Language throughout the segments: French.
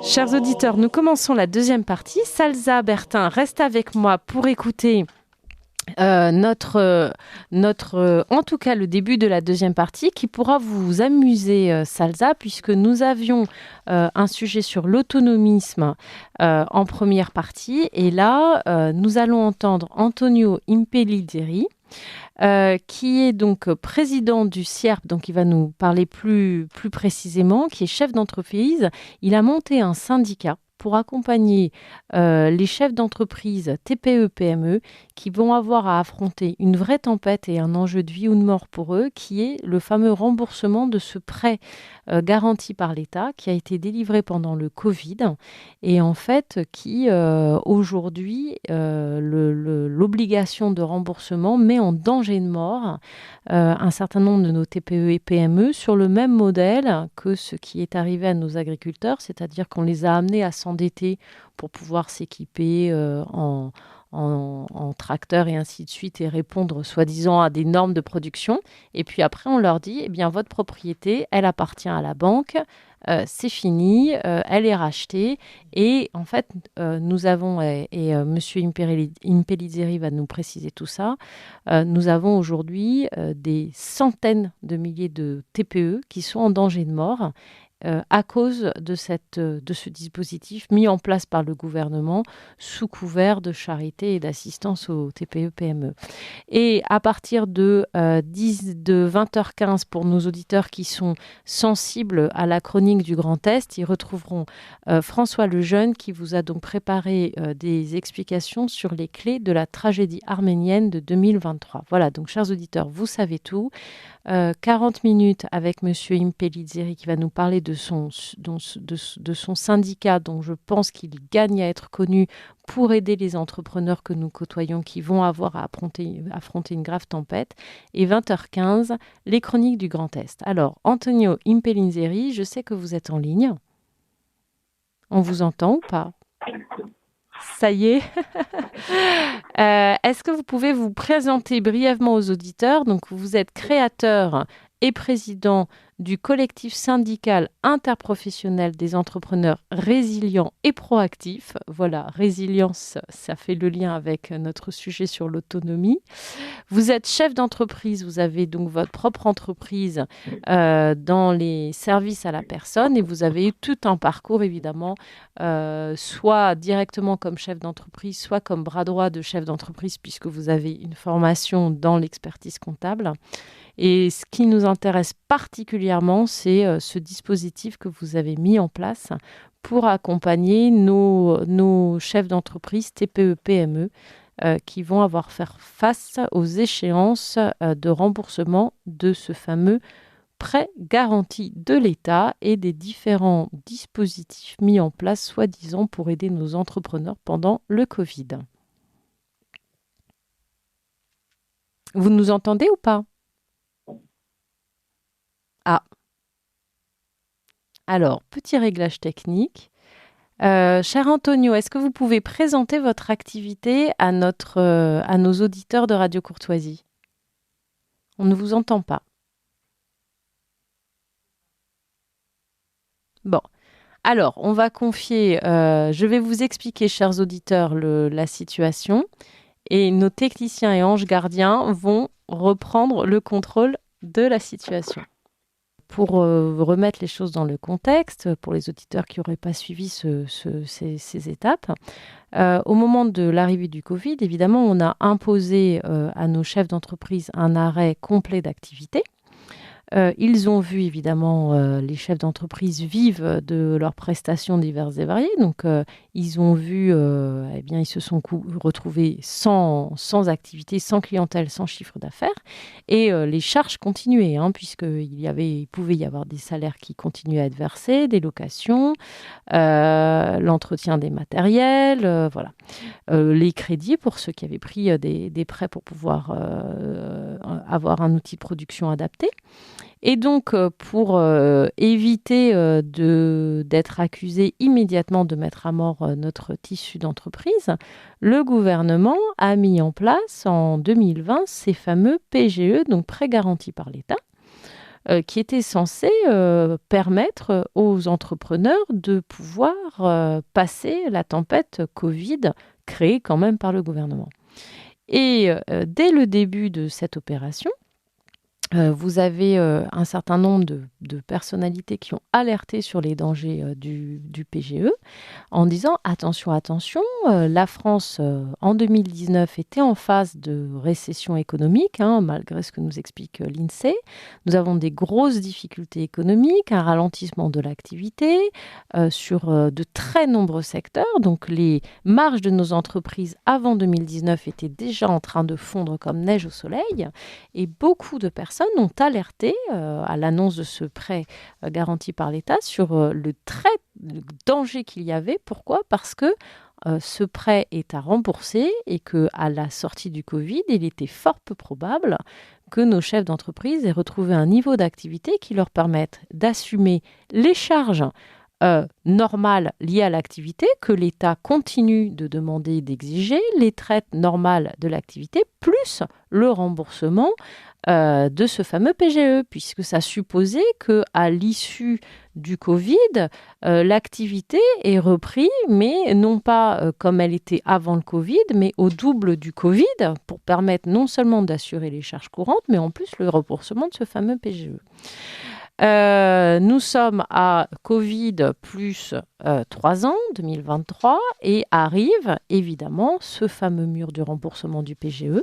Chers auditeurs, nous commençons la deuxième partie. Salza Bertin reste avec moi pour écouter en tout cas le début de la deuxième partie qui pourra vous amuser, Salza, puisque nous avions un sujet sur l'autonomisme en première partie. Et là, nous allons entendre Antonio Impellizzeri, qui est donc président du CIERP, donc il va nous parler plus précisément, qui est chef d'entreprise. Il a monté un syndicat pour accompagner les chefs d'entreprise TPE-PME qui vont avoir à affronter une vraie tempête et un enjeu de vie ou de mort pour eux, qui est le fameux remboursement de ce prêt garanti par l'État qui a été délivré pendant le Covid et en fait qui aujourd'hui, l'obligation de remboursement met en danger de mort un certain nombre de nos TPE et PME sur le même modèle que ce qui est arrivé à nos agriculteurs, c'est-à-dire qu'on les a amenés à s'endetter pour pouvoir s'équiper en tracteur et ainsi de suite et répondre soi-disant à des normes de production. Et puis après, on leur dit, eh bien, votre propriété, elle appartient à la banque, c'est fini, elle est rachetée. Et en fait, nous avons, Monsieur Impellizzeri va nous préciser tout ça, nous avons aujourd'hui des centaines de milliers de TPE qui sont en danger de mort à cause de ce dispositif mis en place par le gouvernement sous couvert de charité et d'assistance aux TPE-PME. Et à partir de 20h15, pour nos auditeurs qui sont sensibles à la chronique du Grand Est, ils retrouveront François Lejeune qui vous a donc préparé des explications sur les clés de la tragédie arménienne de 2023. Voilà, donc chers auditeurs, vous savez tout. 40 minutes avec Monsieur Impellizzeri qui va nous parler de son syndicat dont je pense qu'il gagne à être connu pour aider les entrepreneurs que nous côtoyons qui vont avoir à affronter une grave tempête. Et 20h15, les chroniques du Grand Est. Alors, Antonio Impellizzeri, je sais que vous êtes en ligne. On vous entend ou pas ? Ça y est. Est-ce que vous pouvez vous présenter brièvement aux auditeurs ? Donc, vous êtes créateur et président du collectif syndical interprofessionnel des entrepreneurs résilients et proactifs. Voilà, résilience, ça fait le lien avec notre sujet sur l'autonomie. Vous êtes chef d'entreprise, vous avez donc votre propre entreprise dans les services à la personne et vous avez eu tout un parcours évidemment, soit directement comme chef d'entreprise, soit comme bras droit de chef d'entreprise puisque vous avez une formation dans l'expertise comptable. Et ce qui nous intéresse particulièrement, c'est ce dispositif que vous avez mis en place pour accompagner nos chefs d'entreprise TPE-PME qui vont avoir à faire face aux échéances de remboursement de ce fameux prêt garanti de l'État et des différents dispositifs mis en place, soi-disant, pour aider nos entrepreneurs pendant le Covid. Vous nous entendez ou pas ? Ah. Alors, petit réglage technique. Cher Antonio, est-ce que vous pouvez présenter votre activité à nos auditeurs de Radio Courtoisie ? On ne vous entend pas. Bon. Alors, on va confier, je vais vous expliquer, chers auditeurs, la situation. Et nos techniciens et anges gardiens vont reprendre le contrôle de la situation. Pour remettre les choses dans le contexte, pour les auditeurs qui n'auraient pas suivi ces étapes, au moment de l'arrivée du Covid, évidemment, on a imposé à nos chefs d'entreprise un arrêt complet d'activité. Ils ont vu, évidemment, les chefs d'entreprise vivent de leurs prestations diverses et variées. Donc, ils ont vu, ils se sont retrouvés sans activité, sans clientèle, sans chiffre d'affaires. Et les charges continuaient, puisqu'il pouvait y avoir des salaires qui continuaient à être versés, des locations, l'entretien des matériels, voilà. Les crédits pour ceux qui avaient pris des prêts pour pouvoir avoir un outil de production adapté. Et donc, pour éviter d'être accusé immédiatement de mettre à mort notre tissu d'entreprise, le gouvernement a mis en place en 2020 ces fameux PGE, donc prêts garantis par l'État, qui était censé permettre aux entrepreneurs de pouvoir passer la tempête Covid créée quand même par le gouvernement. Et dès le début de cette opération, vous avez un certain nombre de personnalités qui ont alerté sur les dangers du PGE en disant attention, attention, la France en 2019 était en phase de récession économique, malgré ce que nous explique l'INSEE. Nous avons des grosses difficultés économiques, un ralentissement de l'activité sur de très nombreux secteurs. Donc les marges de nos entreprises avant 2019 étaient déjà en train de fondre comme neige au soleil. Et beaucoup de personnes ont alerté à l'annonce de ce prêt garanti par l'État sur le danger qu'il y avait. Pourquoi ? Parce que ce prêt est à rembourser et qu'à la sortie du Covid, il était fort peu probable que nos chefs d'entreprise aient retrouvé un niveau d'activité qui leur permette d'assumer les charges normales liées à l'activité que l'État continue de demander et d'exiger, les traites normales de l'activité, plus le remboursement de ce fameux PGE, puisque ça supposait qu'à l'issue du Covid, l'activité est reprise, mais non pas comme elle était avant le Covid, mais au double du Covid, pour permettre non seulement d'assurer les charges courantes, mais en plus le remboursement de ce fameux PGE. Nous sommes à Covid plus 3 ans, 2023, et arrive évidemment ce fameux mur du remboursement du PGE.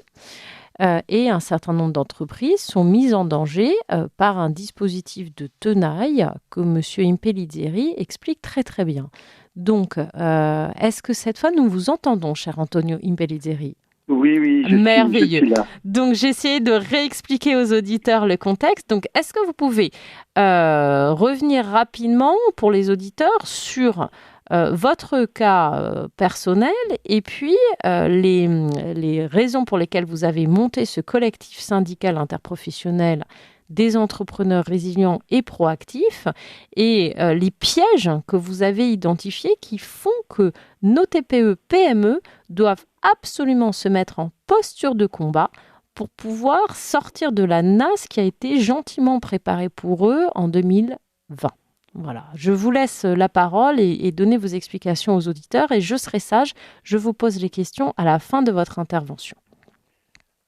Et un certain nombre d'entreprises sont mises en danger par un dispositif de tenaille que M. Impellizzeri explique très très bien. Donc, est-ce que cette fois nous vous entendons, cher Antonio Impellizzeri ? Oui, Merveilleux. Je suis là. Donc, j'ai essayé de réexpliquer aux auditeurs le contexte. Donc, est-ce que vous pouvez revenir rapidement pour les auditeurs sur votre cas personnel et puis les raisons pour lesquelles vous avez monté ce collectif syndical interprofessionnel des entrepreneurs résilients et proactifs et les pièges que vous avez identifiés qui font que nos TPE-PME doivent absolument se mettre en posture de combat pour pouvoir sortir de la nasse qui a été gentiment préparée pour eux en 2020. Voilà, je vous laisse la parole et donner vos explications aux auditeurs et je serai sage, je vous pose les questions à la fin de votre intervention.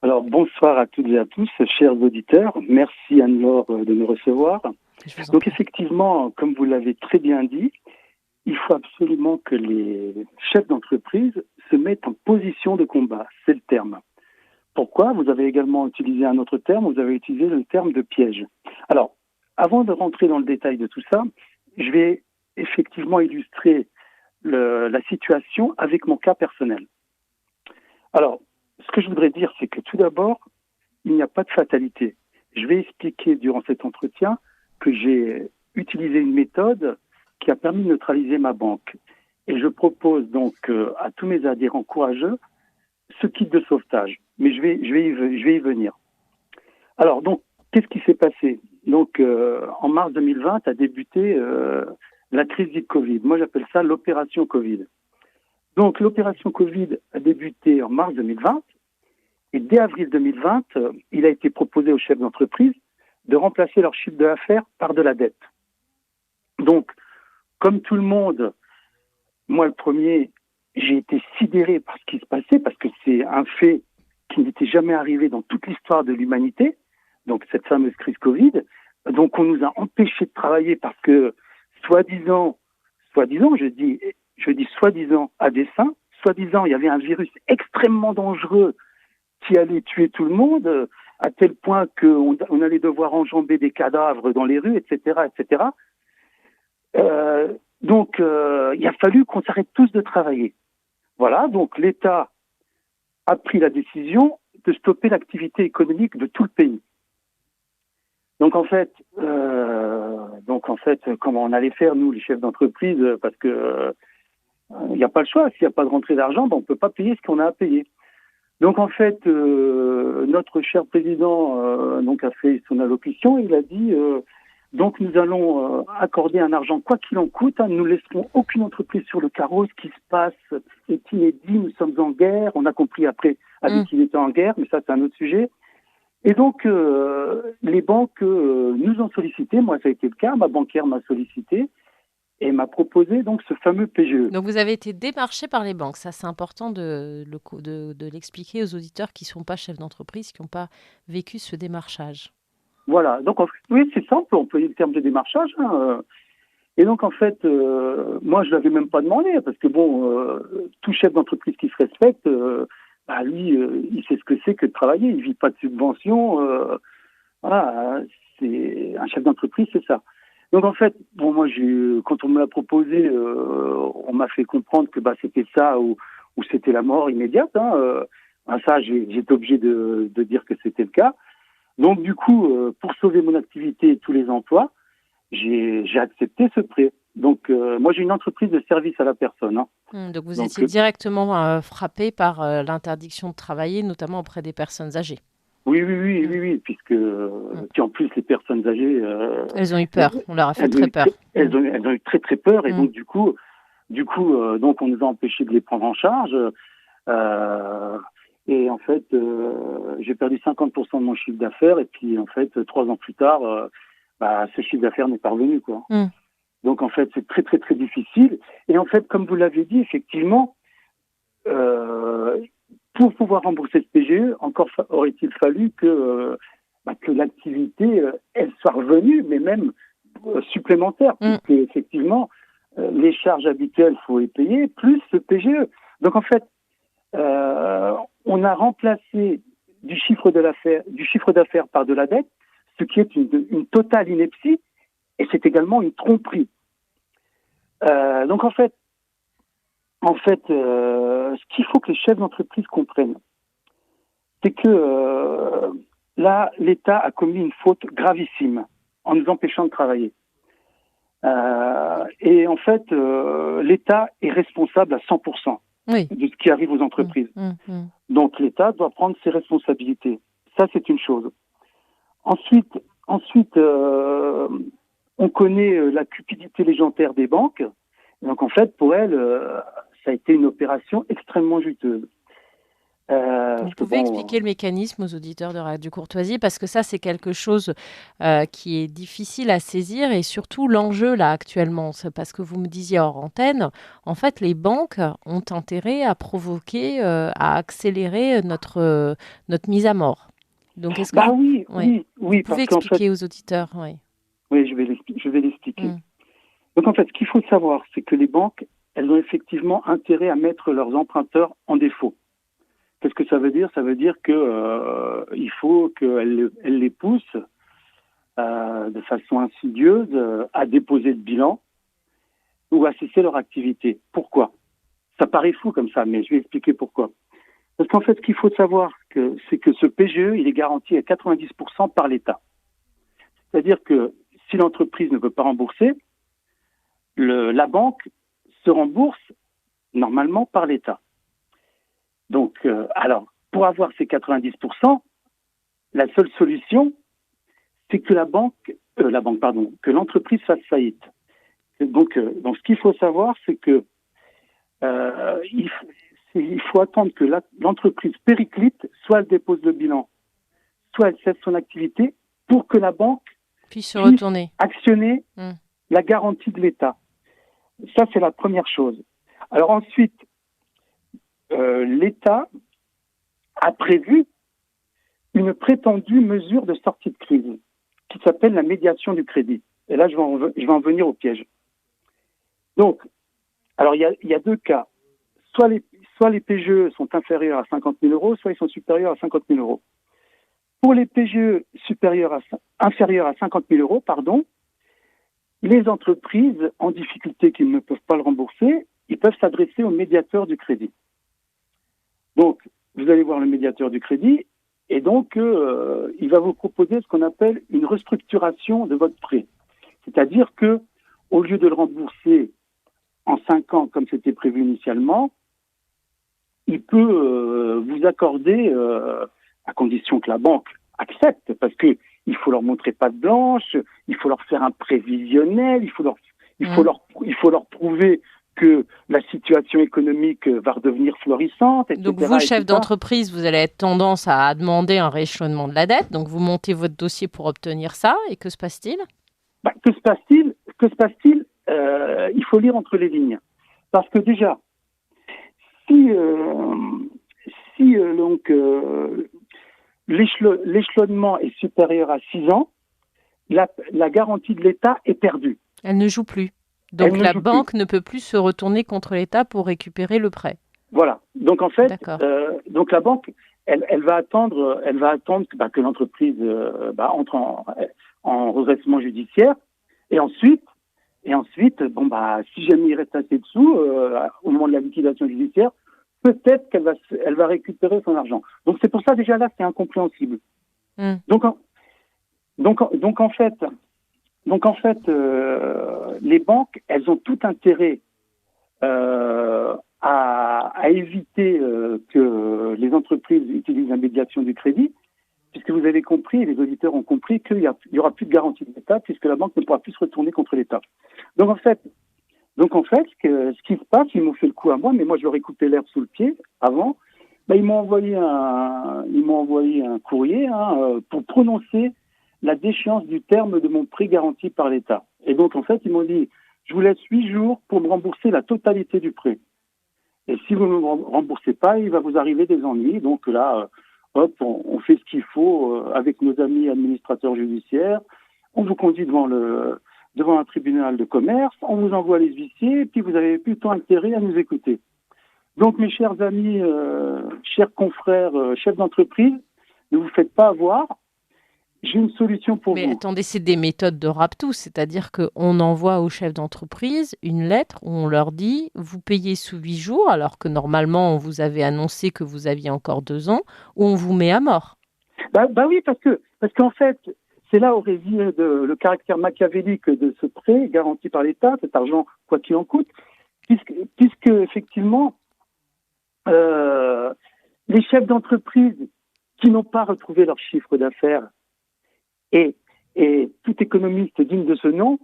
Alors, bonsoir à toutes et à tous, chers auditeurs. Merci Anne-Laure de me recevoir. Donc, effectivement, comme vous l'avez très bien dit, il faut absolument que les chefs d'entreprise se mettent en position de combat. C'est le terme. Pourquoi ? Vous avez également utilisé un autre terme, vous avez utilisé le terme de piège. Alors, avant de rentrer dans le détail de tout ça, je vais effectivement illustrer la situation avec mon cas personnel. Alors, ce que je voudrais dire, c'est que tout d'abord, il n'y a pas de fatalité. Je vais expliquer durant cet entretien que j'ai utilisé une méthode qui a permis de neutraliser ma banque. Et je propose donc à tous mes adhérents courageux ce kit de sauvetage. Mais je vais y venir. Alors, donc, qu'est-ce qui s'est passé ? Donc, en mars 2020 a débuté la crise du Covid. Moi, j'appelle ça l'opération Covid. Donc, l'opération Covid a débuté en mars 2020 et dès avril 2020, il a été proposé aux chefs d'entreprise de remplacer leur chiffre d'affaires par de la dette. Donc, comme tout le monde, moi le premier, j'ai été sidéré par ce qui se passait parce que c'est un fait qui n'était jamais arrivé dans toute l'histoire de l'humanité, donc cette fameuse crise Covid. Donc, on nous a empêchés de travailler parce que, soi-disant, je dis soi-disant à dessein, soi-disant, il y avait un virus extrêmement dangereux qui allait tuer tout le monde, à tel point qu'on allait devoir enjamber des cadavres dans les rues, etc., etc. Donc, il a fallu qu'on s'arrête tous de travailler. Voilà, donc l'État a pris la décision de stopper l'activité économique de tout le pays. Donc en fait, comment on allait faire, nous, les chefs d'entreprise, parce que il n'y a pas le choix. S'il n'y a pas de rentrée d'argent, on ne peut pas payer ce qu'on a à payer. Donc en fait, notre cher président a fait son allocution. Il a dit donc nous allons accorder un argent quoi qu'il en coûte. Nous ne laisserons aucune entreprise sur le carreau. Ce qui se passe est inédit. Nous sommes en guerre. On a compris après qu'il était en guerre, mais ça c'est un autre sujet. Et donc, les banques nous ont sollicité. Moi, ça a été le cas. Ma banquière m'a sollicité et m'a proposé donc ce fameux PGE. Donc vous avez été démarché par les banques. Ça, c'est important de l'expliquer aux auditeurs qui ne sont pas chefs d'entreprise, qui n'ont pas vécu ce démarchage. Voilà. Donc, oui, c'est simple. On peut employer le terme de démarchage. Et donc, en fait, moi, je l'avais même pas demandé parce que bon, tout chef d'entreprise qui se respecte, lui, il sait ce que c'est que de travailler. Il vit pas de subvention. Voilà, c'est un chef d'entreprise, c'est ça. Donc en fait, bon, moi, quand on me l'a proposé, on m'a fait comprendre que c'était ça ou c'était la mort immédiate. Ça, j'étais obligé de dire que c'était le cas. Donc du coup, pour sauver mon activité et tous les emplois, j'ai accepté ce prêt. Donc moi, j'ai une entreprise de service à la personne. Donc vous étiez directement frappé par l'interdiction de travailler, notamment auprès des personnes âgées. Oui, puisque en plus les personnes âgées, elles ont eu peur. On leur a fait très peur. Elles ont eu très très peur et donc du coup, donc on nous a empêchés de les prendre en charge. Et en fait, j'ai perdu 50% de mon chiffre d'affaires et puis en fait 3 ans plus tard, ce chiffre d'affaires n'est pas revenu quoi. Donc en fait c'est très très très difficile. Et en fait, comme vous l'avez dit, effectivement. Pour pouvoir rembourser ce PGE, encore aurait-il fallu que l'activité, elle soit revenue, mais même supplémentaire, puisque effectivement, les charges habituelles, faut les payer, plus ce PGE. Donc en fait, on a remplacé du chiffre d'affaires par de la dette, ce qui est une totale ineptie, et c'est également une tromperie. Donc en fait, ce qu'il faut que les chefs d'entreprise comprennent, c'est que là, l'État a commis une faute gravissime en nous empêchant de travailler. Et en fait, l'État est responsable à 100% de ce qui arrive aux entreprises. Donc l'État doit prendre ses responsabilités. Ça, c'est une chose. Ensuite, on connaît la cupidité légendaire des banques. Donc en fait, pour elles, ça a été une opération extrêmement juteuse. Vous pouvez expliquer le mécanisme aux auditeurs de Radio Courtoisie parce que ça, c'est quelque chose qui est difficile à saisir et surtout l'enjeu là actuellement, c'est parce que vous me disiez hors antenne, en fait, les banques ont intérêt à provoquer, à accélérer notre mise à mort. Donc, est-ce que oui, vous pouvez expliquer aux auditeurs Oui, je vais l'expliquer. Donc en fait, ce qu'il faut savoir, c'est que les banques, elles ont effectivement intérêt à mettre leurs emprunteurs en défaut. Qu'est-ce que ça veut dire ? Ça veut dire que il faut qu'elles les poussent de façon insidieuse à déposer le bilan ou à cesser leur activité. Pourquoi ? Ça paraît fou comme ça, mais je vais expliquer pourquoi. Parce qu'en fait, ce qu'il faut savoir, c'est que ce PGE, il est garanti à 90% par l'État. C'est-à-dire que si l'entreprise ne peut pas rembourser, la banque se rembourse normalement par l'État. Donc, pour avoir ces 90%, la seule solution, c'est que que l'entreprise fasse faillite. Donc, ce qu'il faut savoir, c'est que il faut attendre que l'entreprise périclite, soit elle dépose le bilan, soit elle cesse son activité, pour que la banque puisse actionner la garantie de l'État. Ça, c'est la première chose. Alors ensuite, l'État a prévu une prétendue mesure de sortie de crise qui s'appelle la médiation du crédit. Et là, je vais en venir au piège. Donc, alors il y a 2 cas. Soit les PGE sont inférieurs à 50 000 euros, soit ils sont supérieurs à 50 000 euros. Pour les PGE inférieurs à 50 000 euros, les entreprises en difficulté qui ne peuvent pas le rembourser, ils peuvent s'adresser au médiateur du crédit. Donc, vous allez voir le médiateur du crédit et donc il va vous proposer ce qu'on appelle une restructuration de votre prêt. C'est-à-dire que au lieu de le rembourser en 5 ans comme c'était prévu initialement, il peut vous accorder, à condition que la banque accepte, parce que il faut leur montrer patte blanche, il faut leur faire un prévisionnel, il faut leur prouver que la situation économique va redevenir florissante, etc. Donc vous, chef d'entreprise, vous allez être tendance à demander un rééchelonnement de la dette. Donc vous montez votre dossier pour obtenir ça. Et que se passe-t-il? Que se passe-t-il? Il faut lire entre les lignes. Parce que déjà, si l'échelonnement est supérieur à 6 ans, la garantie de l'État est perdue. Elle ne joue plus. Donc la banque ne peut plus se retourner contre l'État pour récupérer le prêt. Voilà. Donc en fait, donc la banque, elle va attendre que l'entreprise entre en redressement judiciaire, et ensuite, si jamais il reste assez de sous au moment de la liquidation judiciaire, peut-être qu'elle va récupérer son argent. Donc c'est pour ça déjà là c'est incompréhensible. Donc en fait, les banques, elles ont tout intérêt à éviter que les entreprises utilisent la médiation du crédit, puisque vous avez compris, les auditeurs ont compris qu'il y aura plus de garantie de l'État, puisque la banque ne pourra plus se retourner contre l'État. Donc en fait, ce qui se passe, ils m'ont fait le coup à moi, mais moi je leur ai coupé l'herbe sous le pied avant. Ils m'ont envoyé un courrier pour prononcer la déchéance du terme de mon prêt garanti par l'État. Et donc en fait, ils m'ont dit, je vous laisse 8 jours pour me rembourser la totalité du prêt. Et si vous ne me remboursez pas, il va vous arriver des ennuis. Donc là, on fait ce qu'il faut avec nos amis administrateurs judiciaires. On vous conduit devant un tribunal de commerce, on vous envoie les huissiers, et puis vous avez plutôt intérêt à nous écouter. Donc mes chers amis, chers confrères, chefs d'entreprise, ne vous faites pas avoir. J'ai une solution pour vous. Mais attendez, c'est des méthodes de rapetous, c'est-à-dire qu'on envoie aux chefs d'entreprise une lettre où on leur dit « vous payez sous 8 jours », alors que normalement on vous avait annoncé que vous aviez encore 2 ans, ou on vous met à mort. Oui, parce qu'en fait, c'est là où réside le caractère machiavélique de ce prêt garanti par l'État, cet argent quoi qu'il en coûte, puisque effectivement, les chefs d'entreprise qui n'ont pas retrouvé leur chiffre d'affaires, et tout économiste digne de ce nom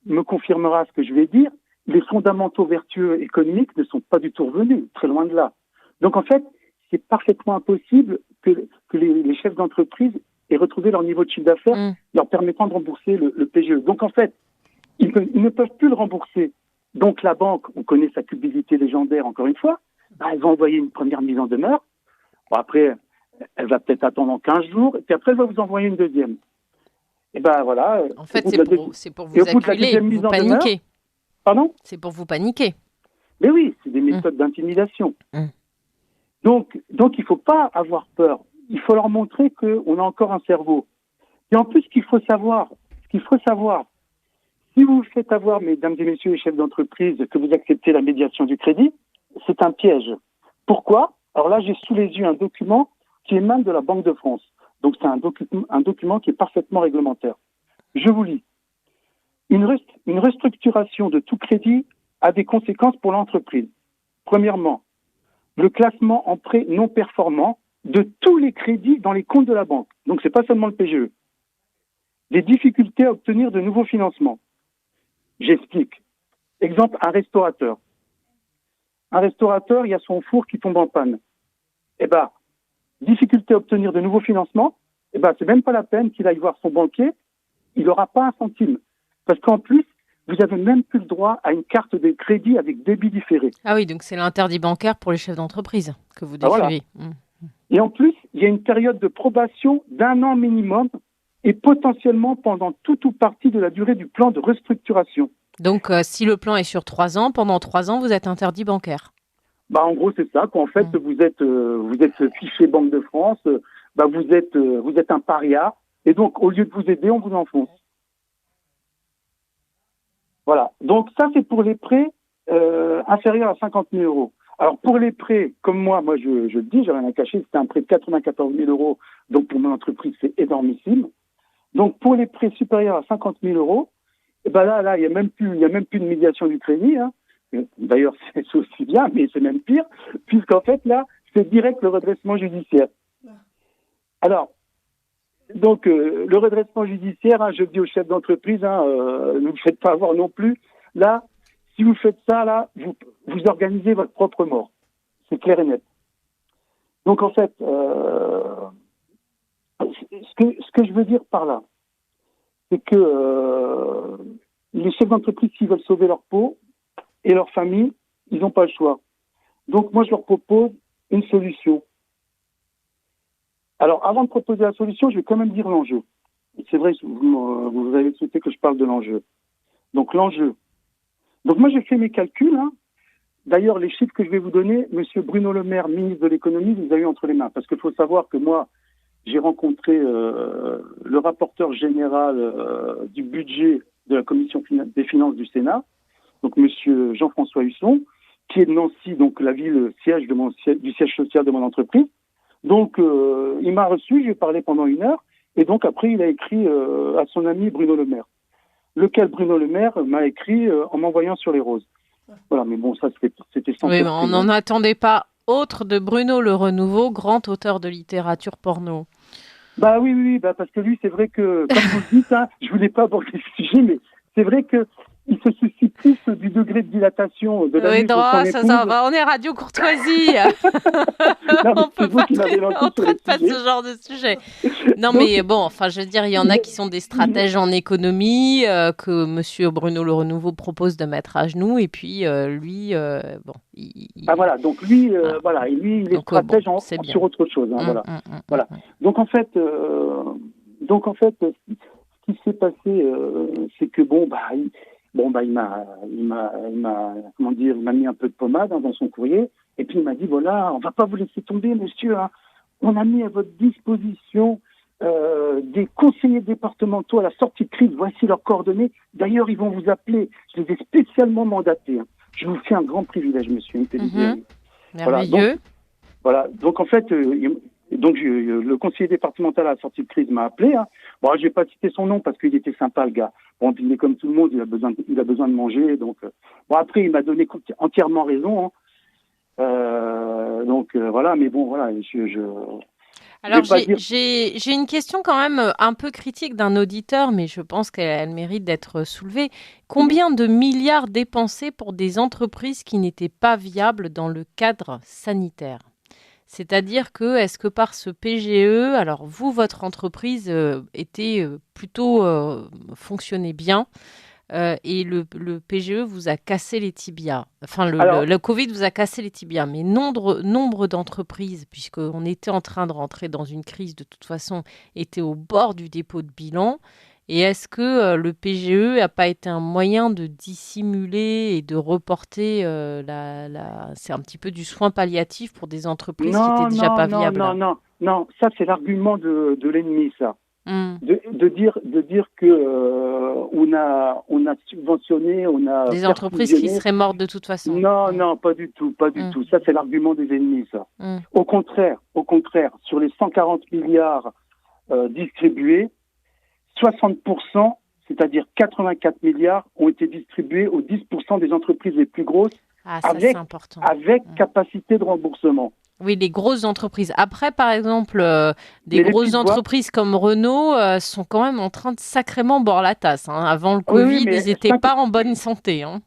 me confirmera ce que je vais dire, les fondamentaux vertueux économiques ne sont pas du tout revenus, très loin de là. Donc en fait, c'est parfaitement impossible que les chefs d'entreprise aient retrouvé leur niveau de chiffre d'affaires, leur permettant de rembourser le PGE. Donc en fait, ils ne peuvent plus le rembourser. Donc la banque, on connaît sa cupidité légendaire encore une fois, elle va envoyer une première mise en demeure. Bon, après, elle va peut-être attendre 15 jours, et puis après, elle va vous envoyer une deuxième. Et voilà. En fait, c'est pour vous acculer, vous paniquer. Pardon ? C'est pour vous paniquer. Mais oui, c'est des méthodes d'intimidation. Donc, il ne faut pas avoir peur. Il faut leur montrer qu'on a encore un cerveau. Et en plus, ce qu'il faut savoir, si vous vous faites avoir, mesdames et messieurs les chefs d'entreprise, que vous acceptez la médiation du crédit, c'est un piège. Pourquoi ? Alors là, j'ai sous les yeux un document qui émane de la Banque de France. Donc c'est un document qui est parfaitement réglementaire. Je vous lis. Une restructuration de tout crédit a des conséquences pour l'entreprise. Premièrement, le classement en prêt non performant de tous les crédits dans les comptes de la banque. Donc c'est pas seulement le PGE. Des difficultés à obtenir de nouveaux financements. J'explique. Exemple, un restaurateur. Un restaurateur, il y a son four qui tombe en panne. Difficulté à obtenir de nouveaux financements, c'est même pas la peine qu'il aille voir son banquier, il n'aura pas un centime. Parce qu'en plus, vous n'avez même plus le droit à une carte de crédit avec débit différé. Ah oui, donc c'est l'interdit bancaire pour les chefs d'entreprise que vous décrivez. Voilà. Et en plus, il y a une période de probation d'1 an minimum et potentiellement pendant tout ou partie de la durée du plan de restructuration. Donc, si le plan est sur 3 ans, pendant 3 ans, vous êtes interdit bancaire. En gros, c'est ça. En fait, vous êtes fiché Banque de France, vous êtes un paria, et donc au lieu de vous aider, on vous enfonce. Voilà. Donc ça, c'est pour les prêts inférieurs à 50 000 euros. Alors pour les prêts, comme moi je le dis, j'ai rien à cacher, c'était un prêt de 94 000 euros, donc pour mon entreprise, c'est énormissime. Donc pour les prêts supérieurs à 50 000 euros, là, il y a même plus de médiation du crédit. D'ailleurs, c'est aussi bien, mais c'est même pire, puisqu'en fait, là, c'est direct le redressement judiciaire. Alors, donc, le redressement judiciaire, je dis aux chefs d'entreprise, ne vous faites pas avoir non plus. Là, Si vous faites ça, là, vous organisez votre propre mort. C'est clair et net. Donc, en fait, ce que je veux dire par là, c'est que les chefs d'entreprise, s'ils veulent sauver leur peau et leur famille, ils n'ont pas le choix. Donc, moi, je leur propose une solution. Alors, avant de proposer la solution, je vais quand même dire l'enjeu. C'est vrai, vous avez souhaité que je parle de l'enjeu. Donc, l'enjeu. Donc, moi, j'ai fait mes calculs. Hein. D'ailleurs, les chiffres que je vais vous donner, Monsieur Bruno Le Maire, ministre de l'économie, vous a eu entre les mains. Parce qu'il faut savoir que moi, j'ai rencontré le rapporteur général du budget de la Commission des finances du Sénat, donc Monsieur Jean-François Husson, qui est de Nancy, donc la ville siège du siège social de mon entreprise. Donc, il m'a reçu, je lui ai parlé pendant 1 heure, et donc après, il a écrit à son ami Bruno Le Maire, lequel Bruno Le Maire m'a écrit en m'envoyant sur les roses. Voilà, mais bon, ça, c'était sans surprise. Oui, mais on n'en attendait pas autre de Bruno Le Renouveau, grand auteur de littérature porno. Bah oui, parce que lui, c'est vrai que, comme vous le dites, hein, je voulais pas aborder le sujet, mais c'est vrai que il se soucie plus du degré de dilatation de la oui, de son épouse. ça va, on est Radio Courtoisie. On peut pas traite pas ce genre de sujet. Non, donc, mais bon, enfin, je veux dire, il y en a qui sont des stratèges en économie que Monsieur Bruno Le Renouveau propose de mettre à genoux, et puis lui, bon. voilà, donc lui, voilà, et lui, il est stratège sur autre chose. Hein, voilà. Donc en fait, ce qui s'est passé, c'est que il m'a mis un peu de pommade dans son courrier, et puis il m'a dit voilà, on va pas vous laisser tomber, monsieur. Hein. On a mis à votre disposition des conseillers départementaux à la sortie de crise. Voici leurs coordonnées. D'ailleurs, ils vont vous appeler. Je les ai spécialement mandatés. Hein. Je vous fais un grand privilège, monsieur. Merveilleux. Voilà. Donc en fait, le conseiller départemental à la sortie de crise m'a appelé. Hein. Bon, je vais pas citer son nom parce qu'il était sympa, le gars. Bon, il est comme tout le monde, il a besoin de manger. Donc, après, il m'a donné entièrement raison. Hein. Voilà, mais bon, voilà, Alors, j'ai une question quand même un peu critique d'un auditeur, mais je pense qu'elle mérite d'être soulevée. Combien de milliards dépensés pour des entreprises qui n'étaient pas viables dans le cadre sanitaire ? C'est-à-dire que, est-ce que par ce PGE, alors vous, votre entreprise était plutôt fonctionnait bien et le PGE vous a cassé les tibias. Enfin, le Covid vous a cassé les tibias. Mais nombre d'entreprises, puisqu'on était en train de rentrer dans une crise de toute façon, étaient au bord du dépôt de bilan. Et est-ce que le PGE n'a pas été un moyen de dissimuler et de reporter c'est un petit peu du soin palliatif pour des entreprises qui n'étaient déjà pas viables? Non, ça c'est l'argument de l'ennemi, ça. De dire que on a subventionné, on a des entreprises qui seraient mortes de toute façon. Non, pas du tout. Ça c'est l'argument des ennemis, ça. Au contraire, sur les 140 milliards distribués, 60%, c'est-à-dire 84 milliards, ont été distribués aux 10% des entreprises les plus grosses avec capacité de remboursement. Oui, les grosses entreprises. Après, par exemple, des grosses entreprises comme Renault sont quand même en train de sacrément boire la tasse. Hein. Avant le Covid, ils n'étaient pas en bonne santé. Hein.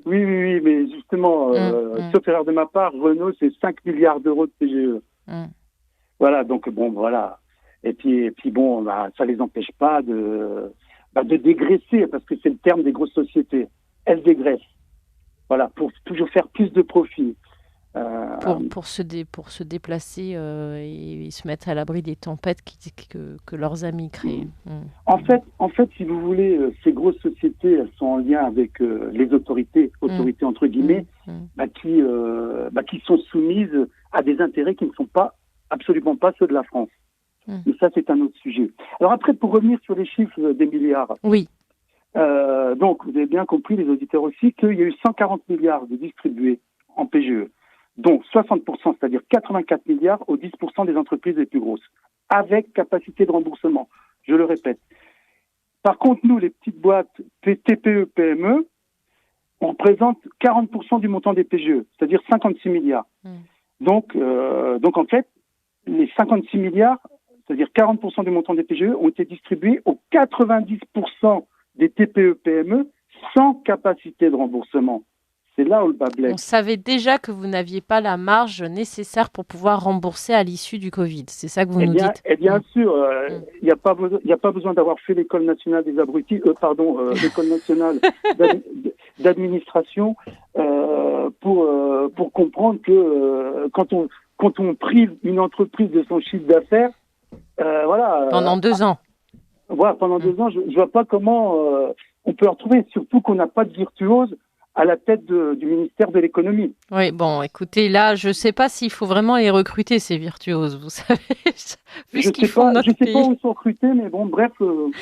Oui, mais justement, sauf erreur de ma part, Renault, c'est 5 milliards d'euros de PGE. Voilà, donc bon, voilà. Et puis bon, ça les empêche pas de dégraisser, parce que c'est le terme des grosses sociétés. Elles dégraissent. Voilà, pour toujours faire plus de profit. Pour se déplacer et se mettre à l'abri des tempêtes que leurs amis créent. En fait, si vous voulez, ces grosses sociétés, elles sont en lien avec les autorités entre guillemets, qui sont soumises à des intérêts qui ne sont absolument pas ceux de la France. Mais ça, c'est un autre sujet. Alors après, pour revenir sur les chiffres des milliards. Oui. Donc, vous avez bien compris, les auditeurs aussi, qu'il y a eu 140 milliards de distribués en PGE. Donc 60%, c'est-à-dire 84 milliards aux 10% des entreprises les plus grosses, avec capacité de remboursement. Je le répète. Par contre, nous, les petites boîtes TPE, PME, on représente 40% du montant des PGE, c'est-à-dire 56 milliards. Donc en fait, les 56 milliards, c'est-à-dire 40% du montant des PGE, ont été distribués aux 90% des TPE, PME sans capacité de remboursement. C'est là où le bas blesse. On savait déjà que vous n'aviez pas la marge nécessaire pour pouvoir rembourser à l'issue du Covid. C'est ça que vous nous dites. Et bien sûr, il n'y a pas besoin d'avoir fait l'école nationale des abrutis, l'école nationale d'administration pour comprendre que quand on prive une entreprise de son chiffre d'affaires, pendant 2 ans. Voilà, pendant 2 ans, je ne vois pas comment on peut en retrouver, surtout qu'on n'a pas de virtuose à la tête du ministère de l'économie. Oui, bon, écoutez, là, je ne sais pas s'il faut vraiment les recruter, ces virtuoses, vous savez, vu ce qu'ils font dans notre pays. Je ne sais pas où ils sont recrutés, mais bon, bref. Bon,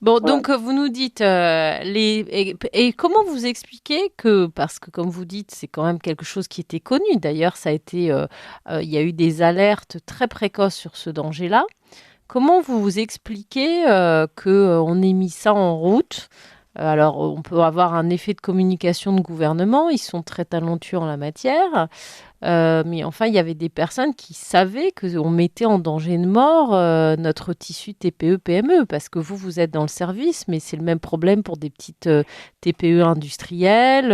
voilà. Donc, vous nous dites, et comment vous expliquez que, parce que comme vous dites, c'est quand même quelque chose qui était connu, d'ailleurs, ça a été, il y a eu des alertes très précoces sur ce danger-là. Comment vous expliquez qu'on ait mis ça en route ? Alors, on peut avoir un effet de communication de gouvernement, ils sont très talentueux en la matière, mais enfin, il y avait des personnes qui savaient qu'on mettait en danger de mort notre tissu TPE-PME, parce que vous êtes dans le service, mais c'est le même problème pour des petites TPE industrielles.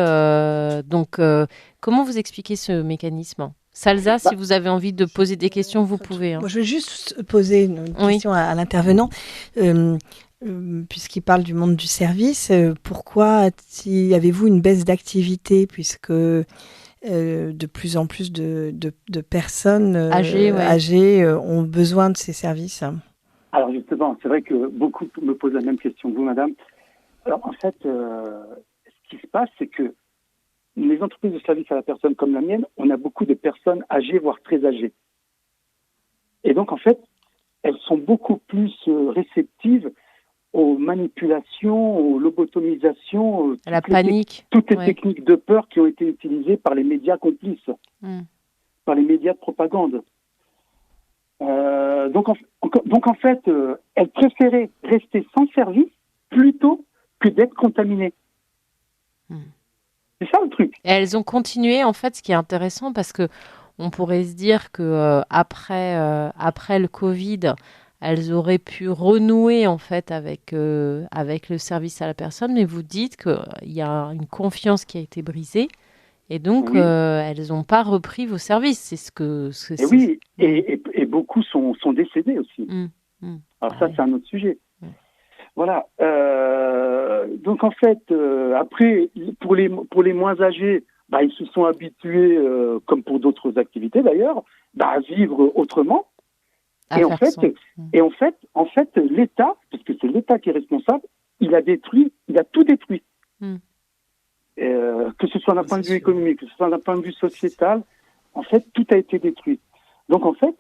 Donc, comment vous expliquez ce mécanisme ? Salza, si vous avez envie de poser des questions, vous pouvez. Moi, je vais juste poser une question à l'intervenant. Puisqu'il parle du monde du service, pourquoi avez-vous une baisse d'activité puisque de plus en plus de personnes âgées ont besoin de ces services? Alors justement, c'est vrai que beaucoup me posent la même question que vous, madame. Alors en fait, ce qui se passe, c'est que les entreprises de service à la personne comme la mienne, on a beaucoup de personnes âgées, voire très âgées. Et donc en fait, elles sont beaucoup plus réceptives aux manipulations, aux lobotomisations, à la panique. Toutes les techniques de peur qui ont été utilisées par les médias complices, par les médias de propagande. Donc en fait, elles préféraient rester sans service plutôt que d'être contaminées. C'est ça le truc. Et elles ont continué, en fait, ce qui est intéressant, parce que on pourrait se dire que après le Covid, elles auraient pu renouer en fait avec le service à la personne, mais vous dites qu'il y a une confiance qui a été brisée et donc elles n'ont pas repris vos services. C'est ce que. Et beaucoup sont décédés aussi. Alors ça, c'est un autre sujet. Voilà. Donc en fait, après, pour les moins âgés, ils se sont habitués, comme pour d'autres activités d'ailleurs, à vivre autrement. Et en fait, l'État, parce que c'est l'État qui est responsable, il a tout détruit. Que ce soit d'un point de vue économique, que ce soit d'un point de vue sociétal, en fait, tout a été détruit. Donc en fait,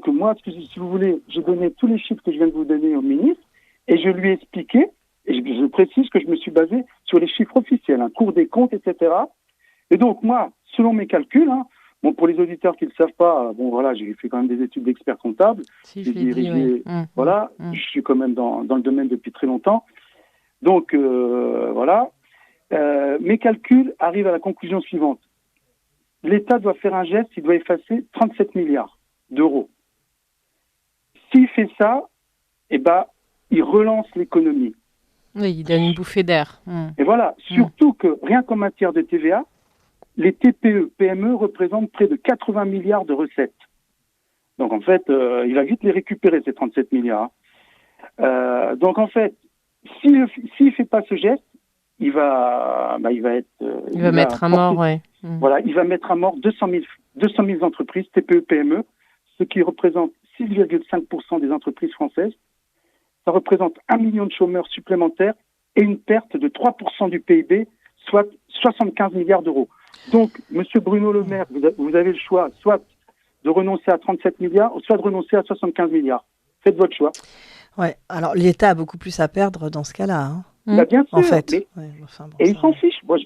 moi, si vous voulez, j'ai donné tous les chiffres que je viens de vous donner au ministre, et je lui ai expliqué, et je précise que je me suis basé sur les chiffres officiels, Cour des comptes, etc. Et donc moi, selon mes calculs, pour les auditeurs qui ne le savent pas, j'ai fait quand même des études d'expert comptable. J'ai dirigé, je suis quand même dans le domaine depuis très longtemps. Donc, mes calculs arrivent à la conclusion suivante. L'État doit faire un geste, il doit effacer 37 milliards d'euros. S'il fait ça, il relance l'économie. Oui, il donne une bouffée d'air. Et voilà, surtout que rien qu'en matière de TVA, les TPE, PME représentent près de 80 milliards de recettes. Donc en fait, il va vite les récupérer, ces 37 milliards. Donc en fait, s'il ne fait pas ce geste, il va mettre à mort, Voilà, il va mettre à mort 200 000 entreprises, TPE, PME, ce qui représente 6,5% des entreprises françaises. Ça représente 1 million de chômeurs supplémentaires et une perte de 3% du PIB, soit 75 milliards d'euros. Donc, Monsieur Bruno Le Maire, vous avez le choix, soit de renoncer à 37 milliards, soit de renoncer à 75 milliards. Faites votre choix. Ouais. Alors, l'État a beaucoup plus à perdre dans ce cas-là. Bien sûr. En fait. Il s'en fiche. Moi,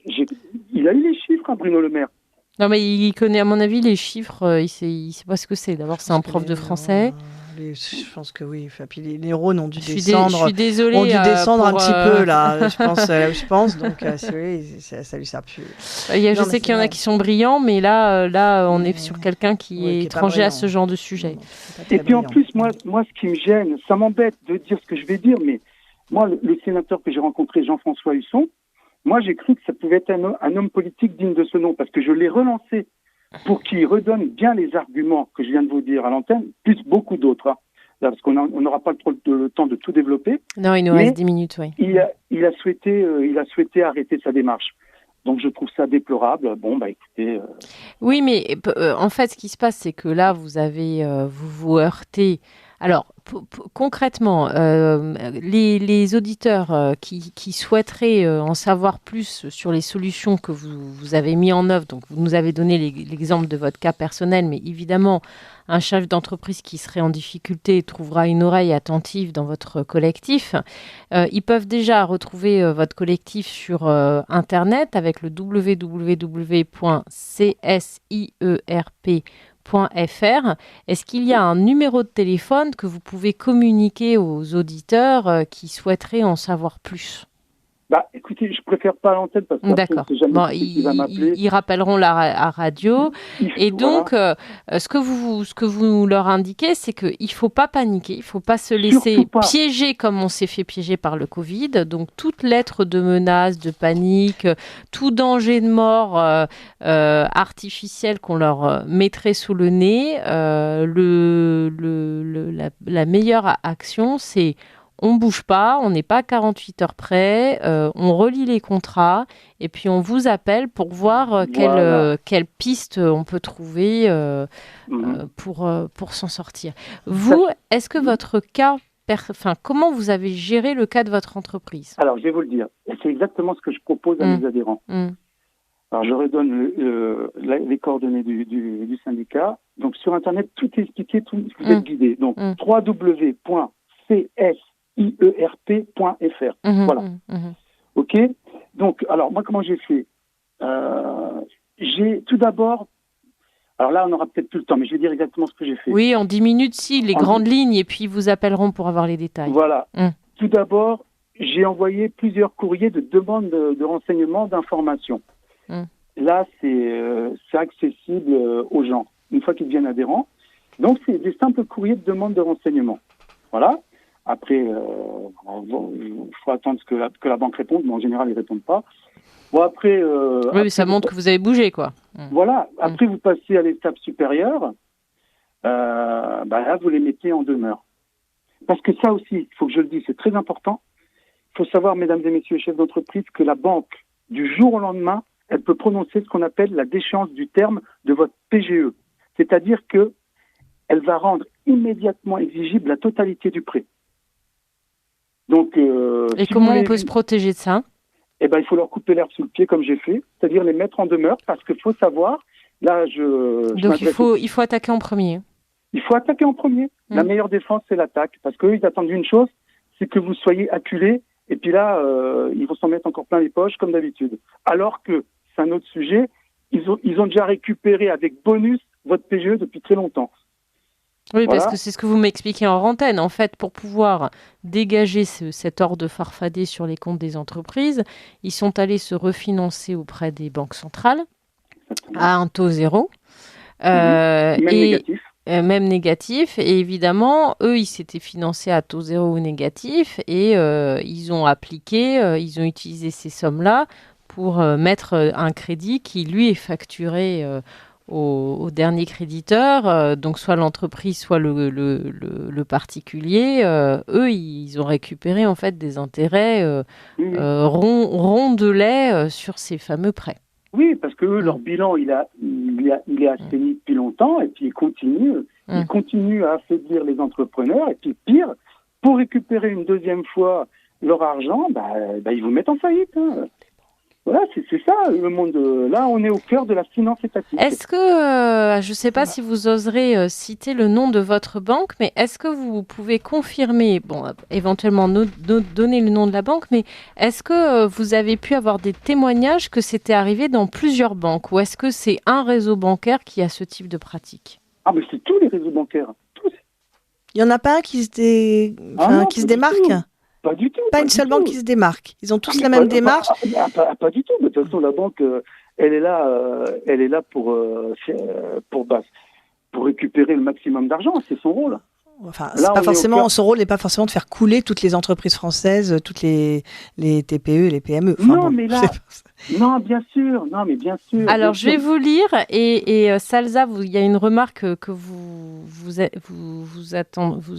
il a eu les chiffres, Bruno Le Maire. Non, mais il connaît, à mon avis, les chiffres. Il sait pas ce que c'est. D'abord, c'est un prof de français. Je pense que oui. Puis les Rhônes ont dû descendre. Je suis désolée. Ont dû descendre un petit peu là. Je pense. Donc, ça lui sert plus. Je sais qu'il y en a qui sont brillants, mais là, on est sur quelqu'un qui est étranger à ce genre de sujet. Et puis en plus, moi, ce qui me gêne, ça m'embête de dire ce que je vais dire, Moi, le sénateur que j'ai rencontré, Jean-François Husson, moi, j'ai cru que ça pouvait être un homme politique digne de ce nom, parce que je l'ai relancé pour qu'il redonne bien les arguments que je viens de vous dire à l'antenne, plus beaucoup d'autres, hein, parce qu'on n'aura pas le temps de tout développer. Non, il nous reste 10 minutes, oui. Il a souhaité arrêter sa démarche. Donc, je trouve ça déplorable. Bon, écoutez... Oui, mais en fait, ce qui se passe, c'est que là, vous vous heurtez. Alors, concrètement, les auditeurs qui souhaiteraient en savoir plus sur les solutions que vous avez mis en œuvre, donc vous nous avez donné l'exemple de votre cas personnel, mais évidemment, un chef d'entreprise qui serait en difficulté trouvera une oreille attentive dans votre collectif. Ils peuvent déjà retrouver votre collectif sur Internet avec le www.csierp.fr. Est-ce qu'il y a un numéro de téléphone que vous pouvez communiquer aux auditeurs qui souhaiteraient en savoir plus ? Écoutez, je préfère pas à l'antenne parce que c'est jamais qui va m'appeler. Ils rappelleront la radio. Et donc, ce que vous leur indiquez, c'est qu'il ne faut pas paniquer, il ne faut pas se laisser piéger comme on s'est fait piéger par le Covid. Donc, toute lettre de menace, de panique, tout danger de mort artificiel qu'on leur mettrait sous le nez, la meilleure action, c'est... On ne bouge pas, on n'est pas 48 heures près, on relit les contrats et puis on vous appelle pour voir quelle piste on peut trouver pour s'en sortir. Vous, est-ce que votre cas, comment vous avez géré le cas de votre entreprise ? Alors, je vais vous le dire. C'est exactement ce que je propose à mes adhérents. Alors, je redonne les coordonnées du syndicat. Donc, sur Internet, tout est expliqué, vous êtes guidé. Donc, www.csierp.fr. Voilà. OK ? Donc, alors, moi, comment j'ai fait ? J'ai tout d'abord... Alors là, on n'aura peut-être plus le temps, mais je vais dire exactement ce que j'ai fait. Oui, en 10 minutes, les grandes lignes, et puis ils vous appelleront pour avoir les détails. Voilà. Tout d'abord, j'ai envoyé plusieurs courriers de demande de renseignements, d'informations. Là, c'est accessible aux gens, une fois qu'ils deviennent adhérents. Donc, c'est des simples courriers de demande de renseignements. Voilà. Après, il faut attendre que la banque réponde, mais en général, ils ne répondent pas. Bon, après, mais ça montre que vous avez bougé, quoi. Voilà. Après, vous passez à l'étape supérieure. Là, vous les mettez en demeure. Parce que ça aussi, il faut que je le dise, c'est très important. Il faut savoir, mesdames et messieurs les chefs d'entreprise, que la banque, du jour au lendemain, elle peut prononcer ce qu'on appelle la déchéance du terme de votre PGE. C'est-à-dire qu'elle va rendre immédiatement exigible la totalité du prêt. Donc, et comment on peut se protéger de ça ? Il faut leur couper l'herbe sous le pied, comme j'ai fait, c'est-à-dire les mettre en demeure, parce qu'il faut savoir, là, donc, il faut attaquer en premier. Il faut attaquer en premier. La meilleure défense, c'est l'attaque, parce qu'eux, ils attendent une chose, c'est que vous soyez acculés, et puis là, ils vont s'en mettre encore plein les poches, comme d'habitude. Alors que, c'est un autre sujet, ils ont déjà récupéré avec bonus votre PGE depuis très longtemps. Oui, voilà. Parce que c'est ce que vous m'expliquez en antenne. En fait, pour pouvoir dégager cet ordre farfadé sur les comptes des entreprises, ils sont allés se refinancer auprès des banques centrales à un taux zéro. Même négatif. Et évidemment, eux, ils s'étaient financés à taux zéro ou négatif et ils ont ils ont utilisé ces sommes-là pour mettre un crédit qui, lui, est facturé au dernier créditeur, donc soit l'entreprise, soit le particulier. Eux, ils ont récupéré en fait des intérêts rondelets sur ces fameux prêts. Oui, parce que eux, leur bilan, il est assaini depuis longtemps, et puis ils continuent à affaiblir les entrepreneurs, et puis pire, pour récupérer une deuxième fois leur argent, ils vous mettent en faillite. Hein. Voilà, c'est ça, le monde. Là, on est au cœur de la finance étatique. Est-ce que, je ne sais pas si vous oserez citer le nom de votre banque, mais est-ce que vous pouvez confirmer, éventuellement donner le nom de la banque, mais est-ce que vous avez pu avoir des témoignages que c'était arrivé dans plusieurs banques, ou est-ce que c'est un réseau bancaire qui a ce type de pratique ? Ah, mais c'est tous les réseaux bancaires, tous. Il n'y en a pas un qui se démarque ? Pas du tout. Pas une seule banque qui se démarque. Ils ont tous la même démarche. Pas du tout. De toute façon, la banque, elle est là pour récupérer le maximum d'argent. C'est son rôle. Enfin, c'est pas forcément, son rôle n'est pas forcément de faire couler toutes les entreprises françaises, toutes les TPE et les PME. Enfin, non, mais là, non, bien sûr. Alors, je vais vous lire et Salza, il y a une remarque que vous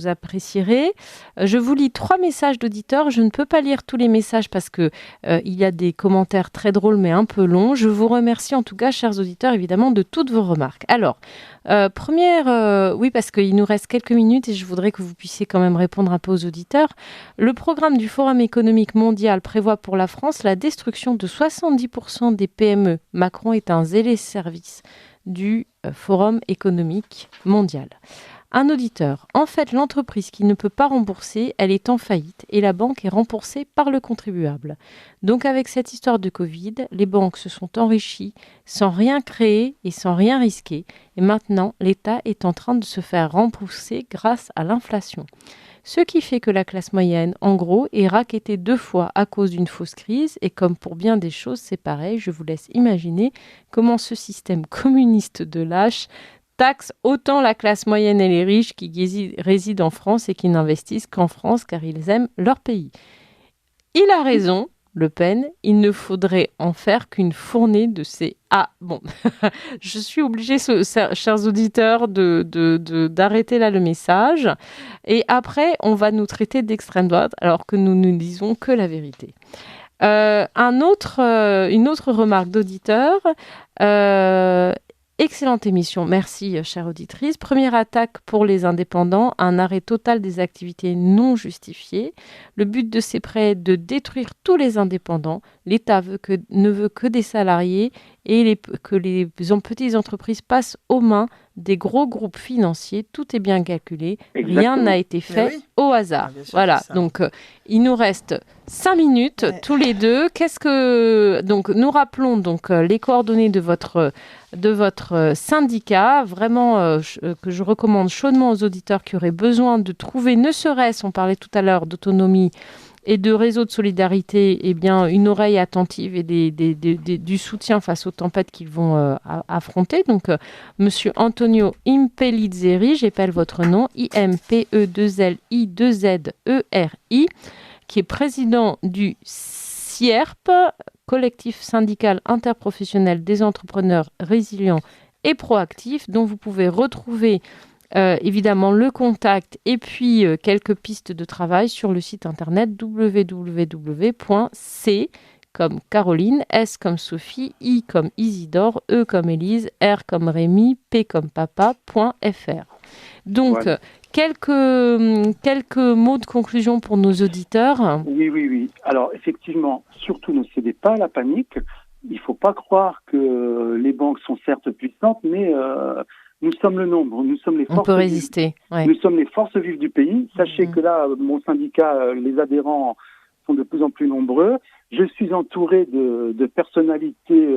apprécierez. Je vous lis 3 messages d'auditeurs. Je ne peux pas lire tous les messages parce que il y a des commentaires très drôles mais un peu longs. Je vous remercie en tout cas, chers auditeurs, évidemment, de toutes vos remarques. Alors, oui, parce qu'il nous reste quelques minutes et je voudrais que vous puissiez quand même répondre un peu aux auditeurs. Le programme du Forum économique mondial prévoit pour la France la destruction de 70% des PME. Macron est un zélé service du Forum économique mondial. Un auditeur. En fait, l'entreprise qui ne peut pas rembourser, elle est en faillite et la banque est remboursée par le contribuable. Donc avec cette histoire de Covid, les banques se sont enrichies sans rien créer et sans rien risquer. Et maintenant, l'État est en train de se faire rembourser grâce à l'inflation. Ce qui fait que la classe moyenne, en gros, est raquettée 2 fois à cause d'une fausse crise. Et comme pour bien des choses, c'est pareil. Je vous laisse imaginer comment ce système communiste de lâches taxe autant la classe moyenne et les riches qui résident en France et qui n'investissent qu'en France car ils aiment leur pays. Il a raison, Le Pen, il ne faudrait en faire qu'une fournée de ces... Ah, bon, je suis obligée, chers auditeurs, d'arrêter là le message. Et après, on va nous traiter d'extrême droite alors que nous ne disons que la vérité. Une autre remarque d'auditeur... Excellente émission, merci chère auditrice. Première attaque pour les indépendants, un arrêt total des activités non justifiées. Le but de ces prêts est de détruire tous les indépendants. L'État ne veut que des salariés et que les petites entreprises passent aux mains des gros groupes financiers. Tout est bien calculé, Exactement. Rien n'a été fait au hasard. Voilà, donc il nous reste 5 minutes tous les deux. Donc nous rappelons donc les coordonnées de votre syndicat, vraiment que je recommande chaudement aux auditeurs qui auraient besoin de trouver, ne serait-ce, on parlait tout à l'heure d'autonomie et de réseau de solidarité, une oreille attentive et du soutien face aux tempêtes qu'ils vont affronter. Donc, Monsieur Antonio Impellizzeri, j'appelle votre nom, IMPE2LI2ZERI, qui est président du CIERP, collectif syndical interprofessionnel des entrepreneurs résilients et proactifs, dont vous pouvez retrouver évidemment le contact et puis quelques pistes de travail sur le site internet www.c comme Caroline, S comme Sophie, I comme Isidore, E comme Élise, R comme Rémi, P comme papa.fr. Donc, voilà. Quelques mots de conclusion pour nos auditeurs. Oui. Alors, effectivement, surtout ne cédez pas à la panique. Il ne faut pas croire que les banques sont certes puissantes, mais nous sommes le nombre. Nous sommes les forces. On peut résister. Nous sommes les forces vives du pays. Sachez que là, mon syndicat, les adhérents sont de plus en plus nombreux. Je suis entouré de personnalités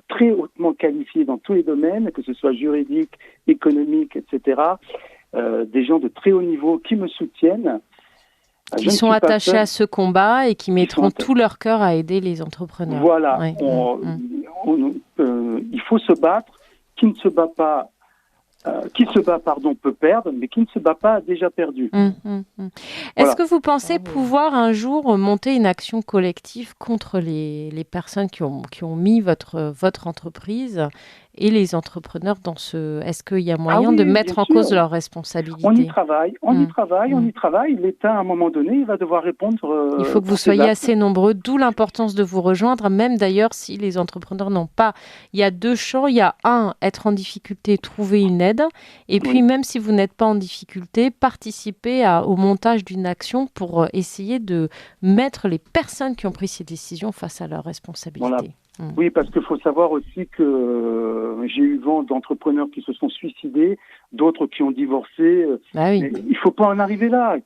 très hautement qualifiées dans tous les domaines, que ce soit juridique, économique, etc. Des gens de très haut niveau qui me soutiennent. Qui sont attachés à ce combat et qui mettront tout leur cœur à aider les entrepreneurs. Voilà. Il faut se battre. Qui ne se bat pas, peut perdre, mais qui ne se bat pas a déjà perdu. Est-ce que vous pensez pouvoir un jour monter une action collective contre les personnes qui ont mis votre entreprise et les entrepreneurs dans ce... Est-ce qu'il y a moyen de mettre en cause leurs responsabilités ? On y travaille. L'État, à un moment donné, il va devoir répondre... il faut que vous soyez assez nombreux, d'où l'importance de vous rejoindre, même d'ailleurs si les entrepreneurs n'ont pas... Il y a 2 champs. Il y a être en difficulté, trouver une aide. Et puis, même si vous n'êtes pas en difficulté, participer au montage d'une action pour essayer de mettre les personnes qui ont pris ces décisions face à leurs responsabilités. Voilà. Oui, parce qu'il faut savoir aussi que j'ai eu vent d'entrepreneurs qui se sont suicidés, d'autres qui ont divorcé. Il ne faut pas en arriver là.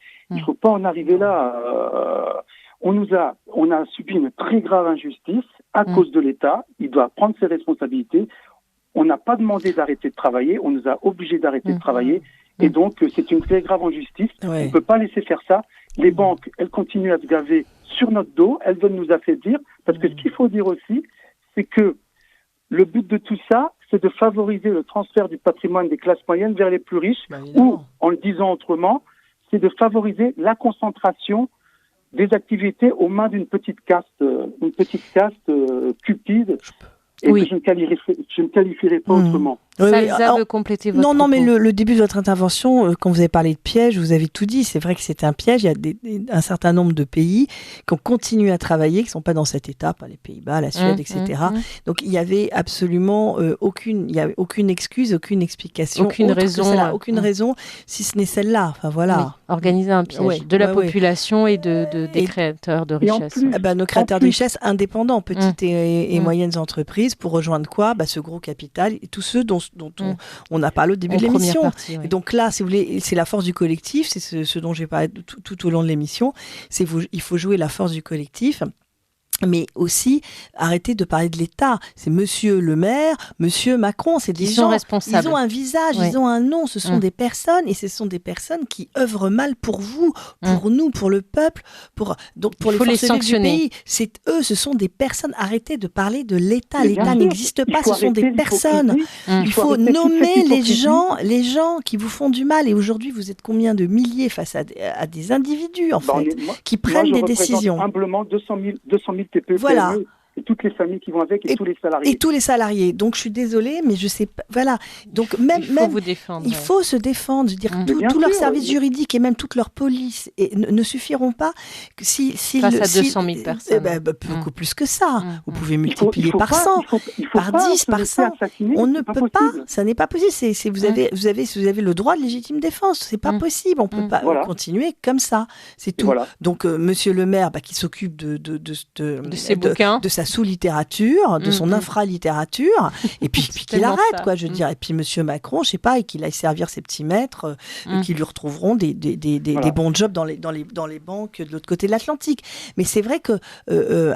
On a subi une très grave injustice à cause de l'État. Il doit prendre ses responsabilités. On n'a pas demandé d'arrêter de travailler. On nous a obligés d'arrêter de travailler. Et donc, c'est une très grave injustice. On ne peut pas laisser faire ça. Les banques, elles continuent à se gaver sur notre dos. Elles veulent nous affaiblir. Parce que ce qu'il faut dire aussi, c'est que le but de tout ça, c'est de favoriser le transfert du patrimoine des classes moyennes vers les plus riches, ou, en le disant autrement, c'est de favoriser la concentration des activités aux mains d'une petite caste cupide, et que je ne qualifierais pas autrement. Salza veut compléter votre propos. Non, mais le début de votre intervention, quand vous avez parlé de piège, vous avez tout dit. C'est vrai que c'est un piège. Il y a un certain nombre de pays qui ont continué à travailler, qui ne sont pas dans cet état, pas les Pays-Bas, la Suède, etc. Donc, il n'y avait absolument aucune excuse, aucune explication. Aucune raison, si ce n'est celle-là. Enfin, voilà. Oui. Organiser un piège de la population et des créateurs de richesse. Nos créateurs de richesse indépendants, petites et moyennes entreprises, pour rejoindre quoi ? Ce gros capital et tous ceux dont on a parlé au début de l'émission. Et donc là, si vous voulez, c'est la force du collectif, c'est ce dont j'ai parlé tout au long de l'émission. Il faut jouer la force du collectif. Mais aussi, arrêter de parler de l'État. C'est Monsieur le maire, Monsieur Macron, c'est des gens responsables. Ils ont un visage, ils ont un nom, ce sont des personnes, et ce sont des personnes qui œuvrent mal pour vous, pour nous, pour le peuple, pour les forces vives du pays. C'est eux, ce sont des personnes. Arrêtez de parler de l'État. L'État n'existe pas, ce sont des personnes. Il faut nommer les gens qui vous font du mal. Et aujourd'hui, vous êtes combien de milliers face à des individus, en fait, qui prennent des décisions. Humblement 200 000 TPE, voilà. PME, et toutes les familles qui vont avec et tous les salariés. Et tous les salariés. Donc, je suis désolée, mais je sais pas. Voilà. Donc, vous défendre. Il faut se défendre. Je veux dire, tous leurs services juridiques et même toute leur police ne suffiront pas. Face à 200 000 personnes. Beaucoup plus que ça. Vous pouvez multiplier par 100, par 10, par 100. On ne peut pas. Ça n'est pas possible. Vous avez le droit de légitime défense. C'est pas possible. On peut pas continuer comme ça. C'est tout. Voilà. Donc, Monsieur le maire, qui s'occupe de ses bouquins. De sa sous-littérature, de son infra-littérature, et puis qu'il arrête, quoi, je veux dire. Et puis Monsieur Macron, je sais pas, et qu'il aille servir ses petits maîtres, qui lui retrouveront des bons jobs dans les banques de l'autre côté de l'Atlantique. Mais c'est vrai que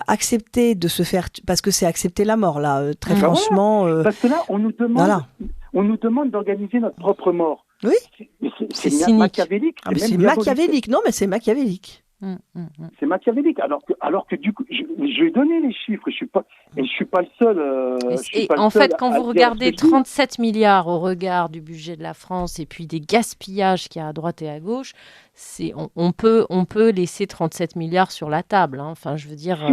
accepter de se faire, parce que c'est accepter la mort, là, très franchement. Parce que là, on nous demande d'organiser notre propre mort. Oui. C'est machiavélique. C'est machiavélique. Non, mais c'est machiavélique. C'est machiavélique. Alors que du coup, je vais donner les chiffres. Je suis pas le seul. En fait, quand vous regardez 37 milliards au regard du budget de la France et puis des gaspillages qu'il y a à droite et à gauche, on peut laisser 37 milliards sur la table. Enfin, je veux dire,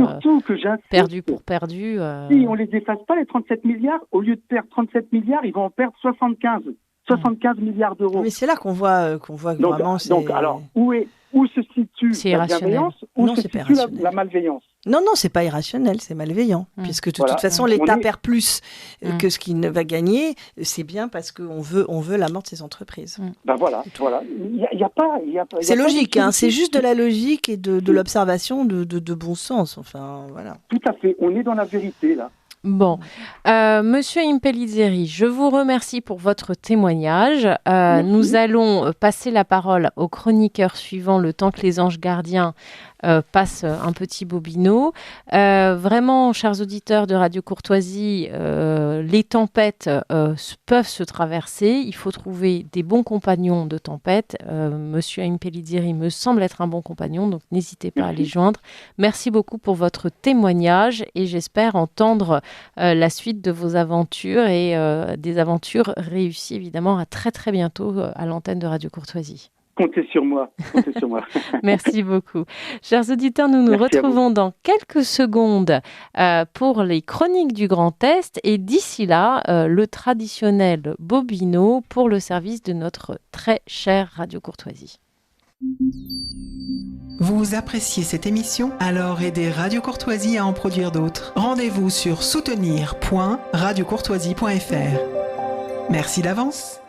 perdu pour perdu. Si on les efface pas, les 37 milliards, au lieu de perdre 37 milliards, ils vont en perdre 75 milliards d'euros. Mais c'est là qu'on voit vraiment. Donc, alors, où se situe la bienveillance, où se situe la malveillance? Non, c'est pas irrationnel, c'est malveillant. Puisque de toute façon, l'État perd plus que ce qu'il ne va gagner. C'est bien parce qu'on veut la mort de ces entreprises. Voilà. Il y a pas. C'est logique, c'est juste de la logique et de l'observation de bon sens. Enfin, voilà. Tout à fait. On est dans la vérité, là. Bon, Monsieur Impellizzeri, je vous remercie pour votre témoignage. Nous allons passer la parole au chroniqueur suivant, le temps que les anges gardiens passent un petit bobino. Vraiment, chers auditeurs de Radio Courtoisie, les tempêtes peuvent se traverser. Il faut trouver des bons compagnons de tempête. Monsieur Impellizzeri me semble être un bon compagnon, donc n'hésitez pas à les joindre. Merci beaucoup pour votre témoignage et j'espère entendre la suite de vos aventures et des aventures réussies évidemment à très très bientôt à l'antenne de Radio Courtoisie. Comptez sur moi. Merci beaucoup. Chers auditeurs, nous retrouvons dans quelques secondes pour les chroniques du Grand Est et d'ici là, le traditionnel bobino pour le service de notre très chère Radio Courtoisie. Vous appréciez cette émission? Alors aidez Radio Courtoisie à en produire d'autres. Rendez-vous sur soutenir.radiocourtoisie.fr. Merci d'avance.